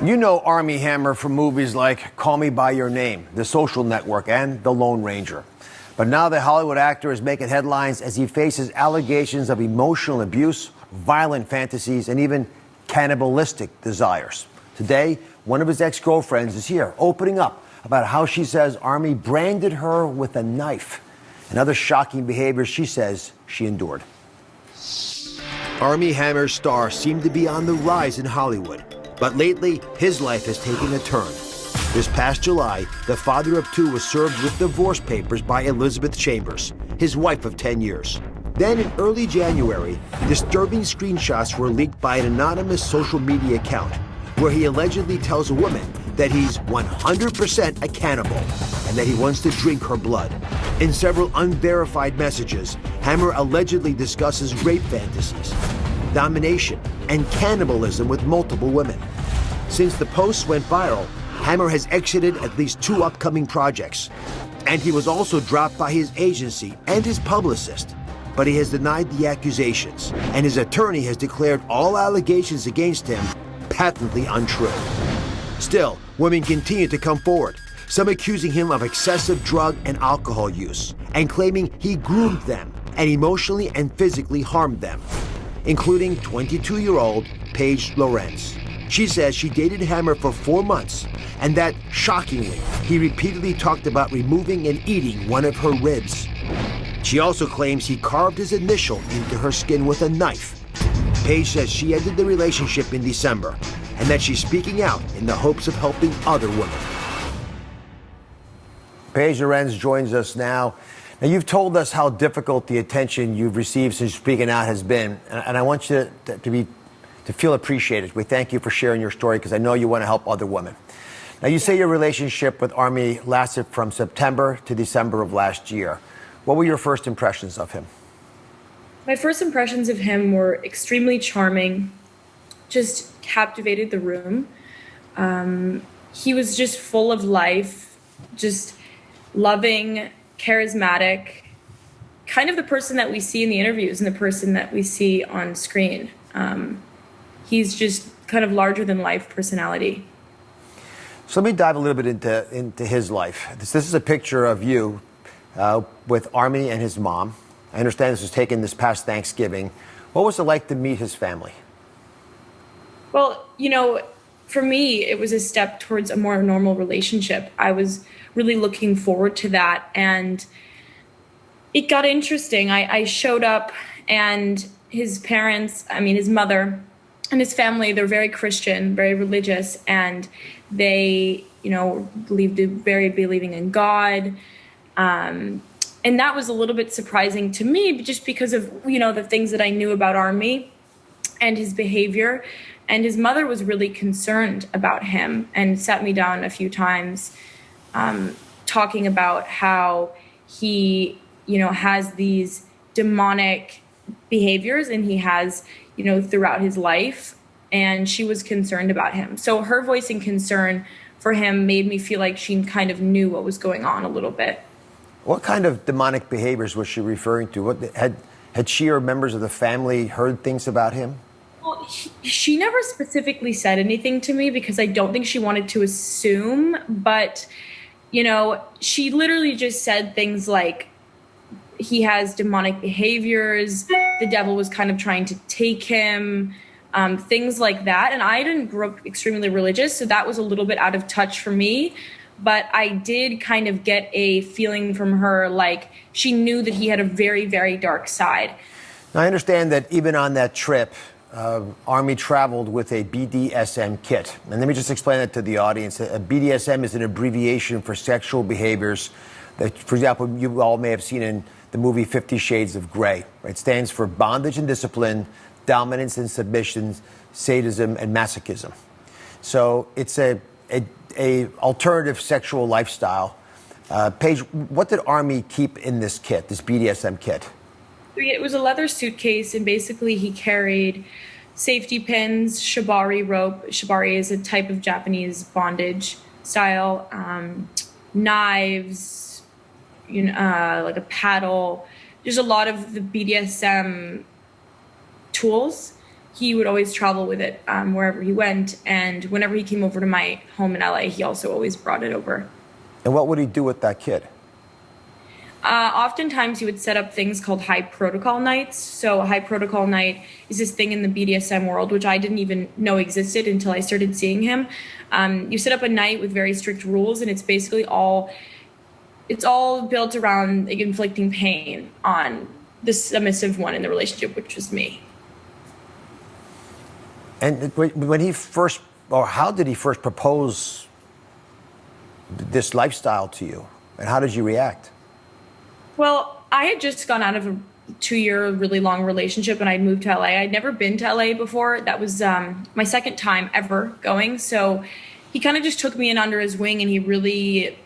You know Armie Hammer from movies like Call Me By Your Name, The Social Network, and The Lone Ranger. But now the Hollywood actor is making headlines as he faces allegations of emotional abuse, violent fantasies, and even cannibalistic desires. Today, one of his ex-girlfriends is here opening up about how she says Armie branded her with a knife and other shocking behaviors she says she endured. Armie Hammer's star seemed to be on the rise in Hollywood. But lately, his life has taken a turn. This past July, the father of two was served with divorce papers by Elizabeth Chambers, his wife of 10 years. Then in early January, disturbing screenshots were leaked by an anonymous social media account where he allegedly tells a woman that he's 100% a cannibal and that he wants to drink her blood. In several unverified messages, Hammer allegedly discusses rape fantasies, domination, and cannibalism with multiple women. Since the posts went viral, Hammer has exited at least 2 upcoming projects. And he was also dropped by his agency and his publicist. But he has denied the accusations, and his attorney has declared all allegations against him patently untrue. Still, women continue to come forward, some accusing him of excessive drug and alcohol use, and claiming he groomed them and emotionally and physically harmed them, including 22-year-old Paige Lorenze. She says she dated Hammer for 4 months and that, shockingly, he repeatedly talked about removing and eating one of her ribs. She also claims he carved his initial into her skin with a knife. Paige says she ended the relationship in December and that she's speaking out in the hopes of helping other women. Paige Lorenze joins us now. Now, you've told us how difficult the attention you've received since speaking out has been, and I want you to feel appreciated. We thank you for sharing your story because I know you want to help other women. Now, you say your relationship with Armie lasted from September to December of last year. What were your first impressions of him? My first impressions of him were extremely charming, just captivated the room. He was just full of life, just loving, charismatic, kind of the person that we see in the interviews and the person that we see on screen. He's just kind of larger than life personality. So let me dive a little bit into his life. This is a picture of you with Armie and his mom. I understand this was taken this past Thanksgiving. What was it like to meet his family? Well, you know, for me, it was a step towards a more normal relationship. I was really looking forward to that. And it got interesting. I showed up and his parents, his mother and his family, they're very Christian, very religious. And they, believing in God. And that was a little bit surprising to me just because of, the things that I knew about Armie and his behavior. And his mother was really concerned about him and sat me down a few times talking about how he, has these demonic behaviors and he has, throughout his life. And she was concerned about him. So her voicing concern for him made me feel like she kind of knew what was going on a little bit. What kind of demonic behaviors was she referring to? What had she or members of the family heard things about him? Well, she never specifically said anything to me because I don't think she wanted to assume. But, she literally just said things like he has demonic behaviors. The devil was kind of trying to take him, things like that. And I didn't grow up extremely religious, so that was a little bit out of touch for me. But I did kind of get a feeling from her like she knew that he had a very, very dark side. Now, I understand that even on that trip, Armie traveled with a BDSM kit. And let me just explain that to the audience. A BDSM is an abbreviation for sexual behaviors that, for example, you all may have seen in the movie 50 Shades of Grey. It stands for bondage and discipline, dominance and submission, sadism and masochism. So it's a alternative sexual lifestyle. Paige, what did Armie keep in this kit, this BDSM kit? It was a leather suitcase, and basically he carried safety pins, shibari rope. Shibari is a type of Japanese bondage style, knives, like a paddle. There's a lot of the BDSM tools. he would always travel with it wherever he went. And whenever he came over to my home in LA, he also always brought it over. And what would he do with that kid? Oftentimes he would set up things called high protocol nights. So a high protocol night is this thing in the BDSM world, which I didn't even know existed until I started seeing him. You set up a night with very strict rules, and it's basically it's all built around like, inflicting pain on the submissive one in the relationship, which was me. And when he first, or how did he first propose this lifestyle to you? And how did you react? Well, I had just gone out of a 2-year, really long relationship, and I'd moved to LA. I'd never been to LA before. That was my second time ever going. So he kind of just took me in under his wing, and he really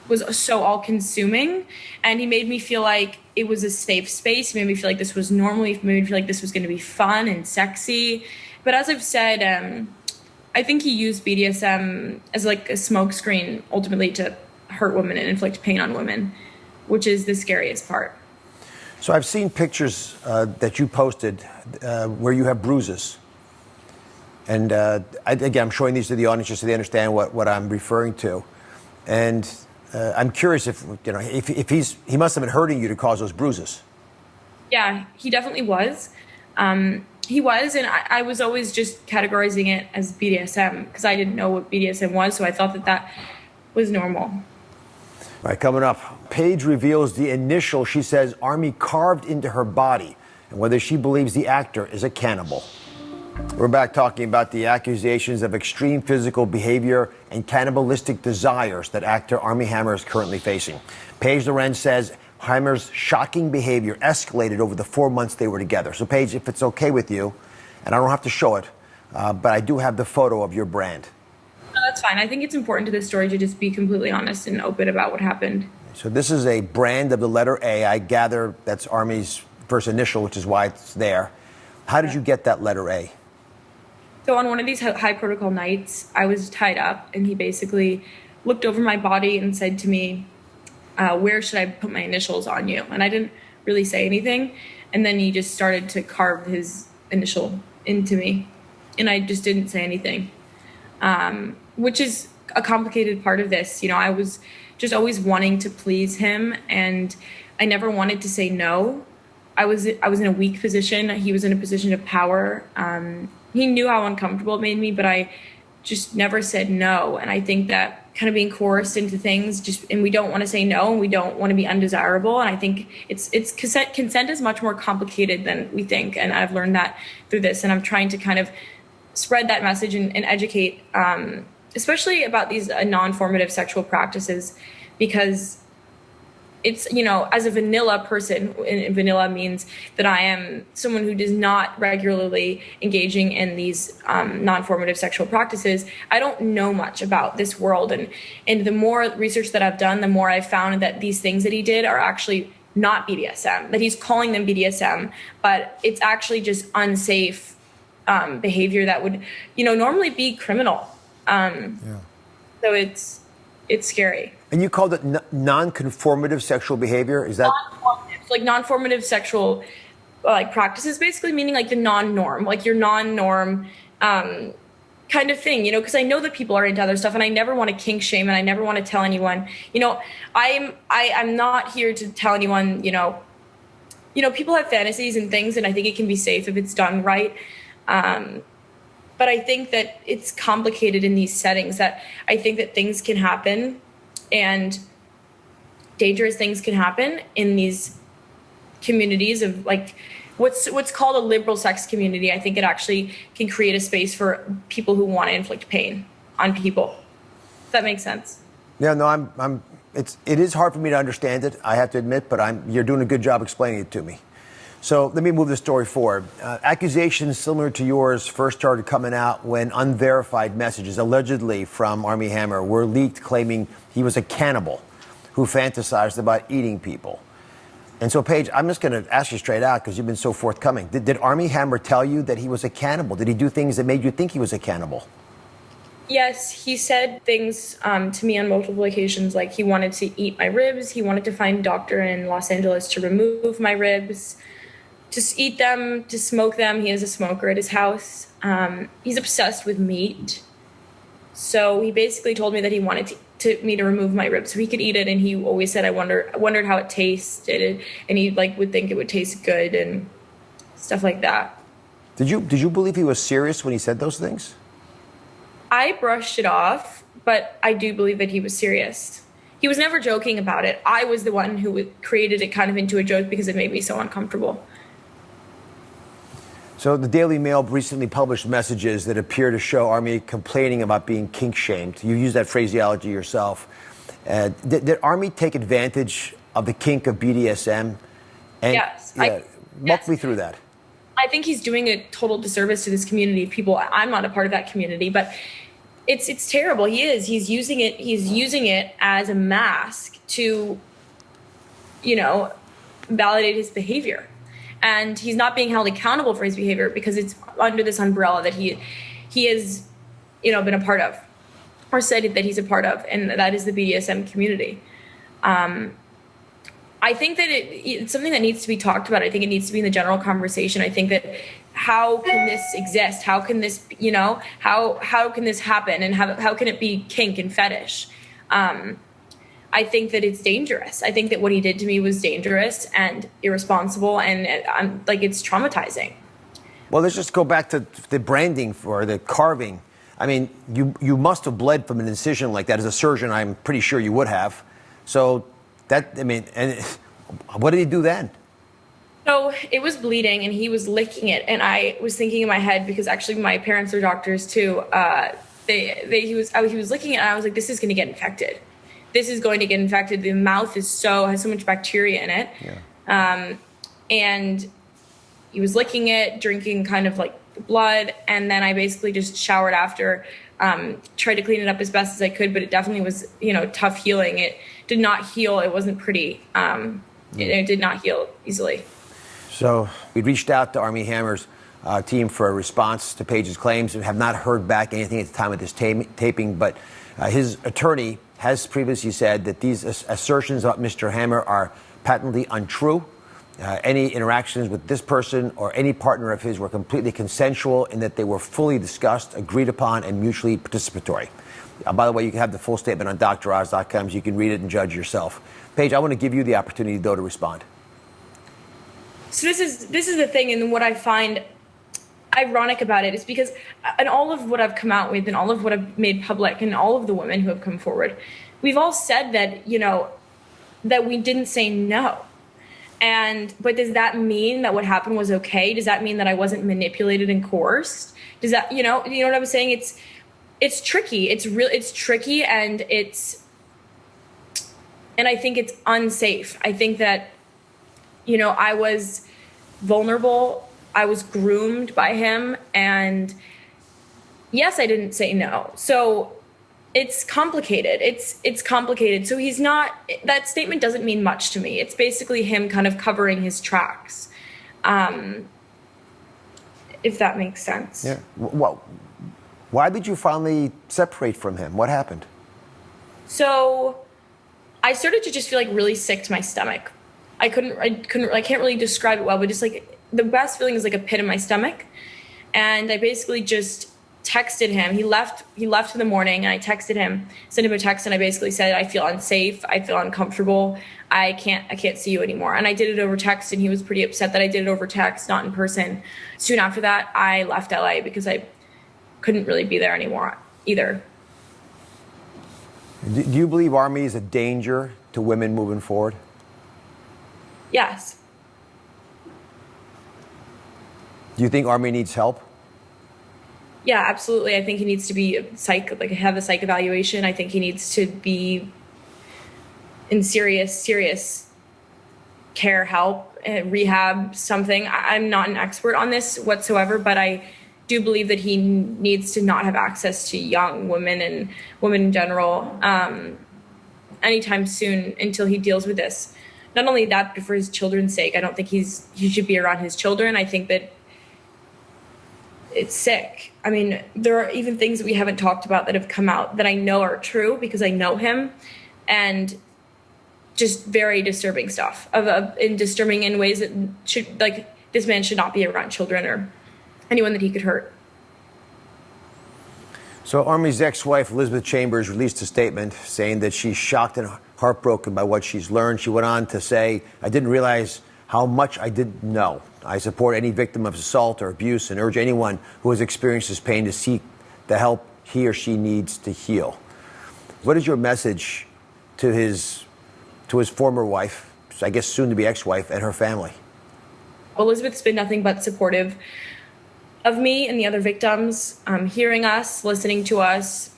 was so all-consuming. And he made me feel like it was a safe space. He made me feel like this was normal. He made me feel like this was going to be fun and sexy. But as I've said, I think he used BDSM as like a smokescreen, ultimately, to hurt women and inflict pain on women, which is the scariest part. So I've seen pictures that you posted where you have bruises. And again, I'm showing these to the audience just so they understand what I'm referring to. And I'm curious if he must have been hurting you to cause those bruises. Yeah, he definitely was. He was, and I was always just categorizing it as BDSM because I didn't know what BDSM was, so I thought that was normal. All right, coming up, Paige reveals the initial she says Armie carved into her body and whether she believes the actor is a cannibal. We're back talking about the accusations of extreme physical behavior and cannibalistic desires that actor Armie Hammer is currently facing. Paige Loren says Hammer's shocking behavior escalated over the 4 months they were together. So, Paige, if it's okay with you, and I don't have to show it, but I do have the photo of your brand. No, that's fine. I think it's important to this story to just be completely honest and open about what happened. So this is a brand of the letter A. I gather that's Armie's first initial, which is why it's there. How did you get that letter A? So on one of these high protocol nights, I was tied up, and he basically looked over my body and said to me, where should I put my initials on you? And I didn't really say anything. And then he just started to carve his initial into me. And I just didn't say anything, which is a complicated part of this. You know, I was just always wanting to please him, and I never wanted to say no. I was in a weak position. He was in a position of power. He knew how uncomfortable it made me, but I just never said no. And I think that kind of being coerced into things, and we don't want to say no, and we don't want to be undesirable. And I think it's consent is much more complicated than we think. And I've learned that through this. And I'm trying to kind of spread that message and educate, especially about these non-formative sexual practices, because it's, you know, as a vanilla person, and vanilla means that I am someone who does not regularly engaging in these non-formative sexual practices. I don't know much about this world. And the more research that I've done, the more I've found that these things that he did are actually not BDSM, that he's calling them BDSM, but it's actually just unsafe behavior that would, you know, normally be criminal. So it's scary. And you called it non-conformative sexual behavior? Is that like non-formative sexual like practices, basically meaning like the non-norm, like your non-norm kind of thing, you know, because I know that people are into other stuff, and I never want to kink shame, and I never want to tell anyone, you know, I'm not here to tell anyone, you know, people have fantasies and things, and I think it can be safe if it's done right. But I think that it's complicated in these settings, that I think that things can happen and dangerous things can happen in these communities of like what's called a liberal sex community. I think it actually can create a space for people who want to inflict pain on people. Does that make sense? Yeah, no, it is hard for me to understand it, I have to admit, but you're doing a good job explaining it to me. So let me move the story forward. Accusations similar to yours first started coming out when unverified messages, allegedly from Armie Hammer, were leaked claiming he was a cannibal who fantasized about eating people. And so, Paige, I'm just going to ask you straight out because you've been so forthcoming. Did Armie Hammer tell you that he was a cannibal? Did he do things that made you think he was a cannibal? Yes, he said things to me on multiple occasions, like he wanted to eat my ribs. He wanted to find a doctor in Los Angeles to remove my ribs. to eat them, to smoke them. He has a smoker at his house. He's obsessed with meat. So he basically told me that he wanted me to remove my ribs so he could eat it. And he always said, I wondered how it tasted. And he like would think it would taste good and stuff like that. Did you believe he was serious when he said those things? I brushed it off, but I do believe that he was serious. He was never joking about it. I was the one who created it kind of into a joke because it made me so uncomfortable. So the Daily Mail recently published messages that appear to show Armie complaining about being kink shamed. You use that phraseology yourself. Did Armie take advantage of the kink of BDSM? And, yes. Walk me through that. I think he's doing a total disservice to this community of people. I'm not a part of that community, but it's terrible. He is. He's using it as a mask to, validate his behavior. And he's not being held accountable for his behavior because it's under this umbrella that he has, been a part of or said that he's a part of, and that is the BDSM community. I think that it's something that needs to be talked about. I think it needs to be in the general conversation. I think that how can this exist? How can this, how can this happen? And how can it be kink and fetish? I think that it's dangerous. I think that what he did to me was dangerous and irresponsible, and it's traumatizing. Well, let's just go back to the branding for the carving. I mean, you must have bled from an incision like that. As a surgeon, I'm pretty sure you would have. So and what did he do then? So it was bleeding and he was licking it. And I was thinking in my head, because actually my parents are doctors too. He was licking it and I was like, this is going to get infected. This is going to get infected. The mouth has so much bacteria in it. Yeah. And he was licking it, drinking kind of like the blood. And then I basically just showered after, tried to clean it up as best as I could, but it definitely was, tough healing. It did not heal. It wasn't pretty. It did not heal easily. So we reached out to Armie Hammer's team for a response to Paige's claims and have not heard back anything at the time of this taping, but his attorney has previously said that these assertions about Mr. Hammer are patently untrue. Any interactions with this person or any partner of his were completely consensual in that they were fully discussed, agreed upon, and mutually participatory. By the way, you can have the full statement on DrOz.com so you can read it and judge yourself. Paige, I want to give you the opportunity, though, to respond. So this is the thing, and what I find ironic about it is because in all of what I've come out with and all of what I've made public and all of the women who have come forward, we've all said that, that we didn't say no. But does that mean that what happened was okay? Does that mean that I wasn't manipulated and coerced? Does that, you know what I'm saying? It's tricky. It's tricky, and I think it's unsafe. I think that, I was vulnerable. I was groomed by him, and yes, I didn't say no. So it's complicated. It's complicated. So that statement doesn't mean much to me. It's basically him kind of covering his tracks. If that makes sense. Yeah. Well, why did you finally separate from him? What happened? So I started to just feel like really sick to my stomach. I can't really describe it well, but just like the best feeling is like a pit in my stomach. And I basically just texted him. He left in the morning, and I texted him, sent him a text, and I basically said, I feel unsafe. I feel uncomfortable. I can't see you anymore. And I did it over text, and he was pretty upset that I did it over text, not in person. Soon after that, I left LA because I couldn't really be there anymore either. Do you believe Armie is a danger to women moving forward? Yes. Do you think Armie needs help? Yeah, absolutely. I think he needs to be have a psych evaluation. I think he needs to be in serious care, help, rehab, something. I'm not an expert on this whatsoever, but I do believe that he needs to not have access to young women and women in general anytime soon until he deals with this. Not only that, but for his children's sake, I don't think he should be around his children. I think that it's sick. I mean, there are even things that we haven't talked about that have come out that I know are true because I know him, and just very disturbing stuff and disturbing in ways that should, like, this man should not be around children or anyone that he could hurt. So Armie's ex-wife, Elizabeth Chambers, released a statement saying that she's shocked and heartbroken by what she's learned. She went on to say, "I didn't realize how much I didn't know. I support any victim of assault or abuse and urge anyone who has experienced this pain to seek the help he or she needs to heal." What is your message to his former wife, I guess soon to be ex-wife, and her family? Elizabeth's been nothing but supportive of me and the other victims, hearing us, listening to us.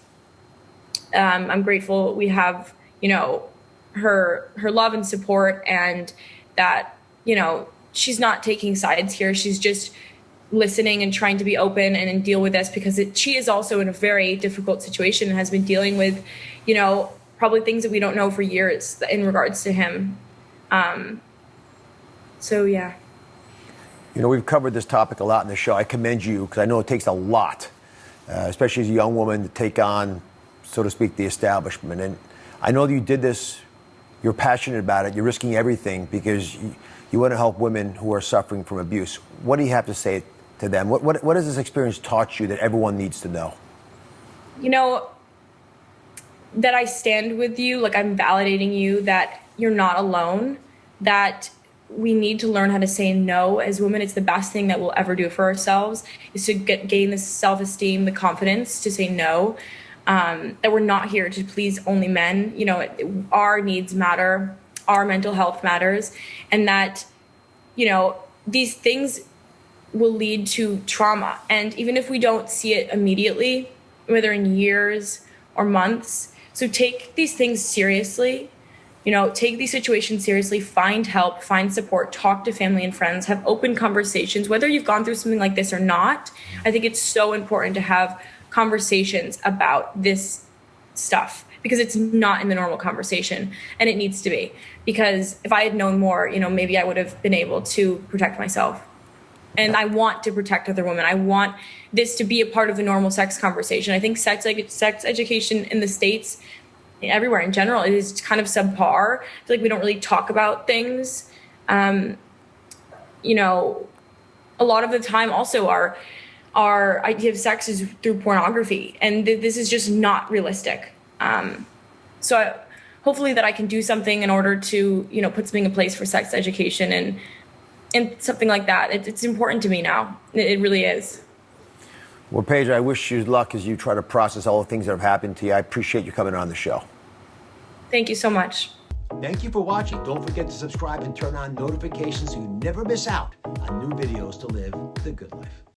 I'm grateful we have, her love and support, and that, she's not taking sides here. She's just listening and trying to be open and deal with this, because she is also in a very difficult situation and has been dealing with, probably things that we don't know for years in regards to him. So, yeah. We've covered this topic a lot in the show. I commend you, because I know it takes a lot, especially as a young woman, to take on, so to speak, the establishment. And I know that you did this, you're passionate about it, you're risking everything because you want to help women who are suffering from abuse. What do you have to say to them? What has this experience taught you that everyone needs to know? That I stand with you, like I'm validating you, that you're not alone, that we need to learn how to say no as women. It's the best thing that we'll ever do for ourselves, is to gain this self-esteem, the confidence to say no, that we're not here to please only men. Our needs matter, our mental health matters, and that, these things will lead to trauma. And even if we don't see it immediately, whether in years or months, so take these things seriously. Take these situations seriously, find help, find support, talk to family and friends, have open conversations, whether you've gone through something like this or not. I think it's so important to have conversations about this stuff, because it's not in the normal conversation, and it needs to be. Because if I had known more, maybe I would have been able to protect myself. And I want to protect other women. I want this to be a part of the normal sex conversation. I think sex education in the States, everywhere in general, it is kind of subpar. I feel like we don't really talk about things. A lot of the time also our idea of sex is through pornography, and this is just not realistic. Hopefully that I can do something in order to, put something in place for sex education and something like that. It's important to me now. It really is. Well, Paige, I wish you luck as you try to process all the things that have happened to you. I appreciate you coming on the show. Thank you so much. Thank you for watching. Don't forget to subscribe and turn on notifications so you never miss out on new videos to live the good life.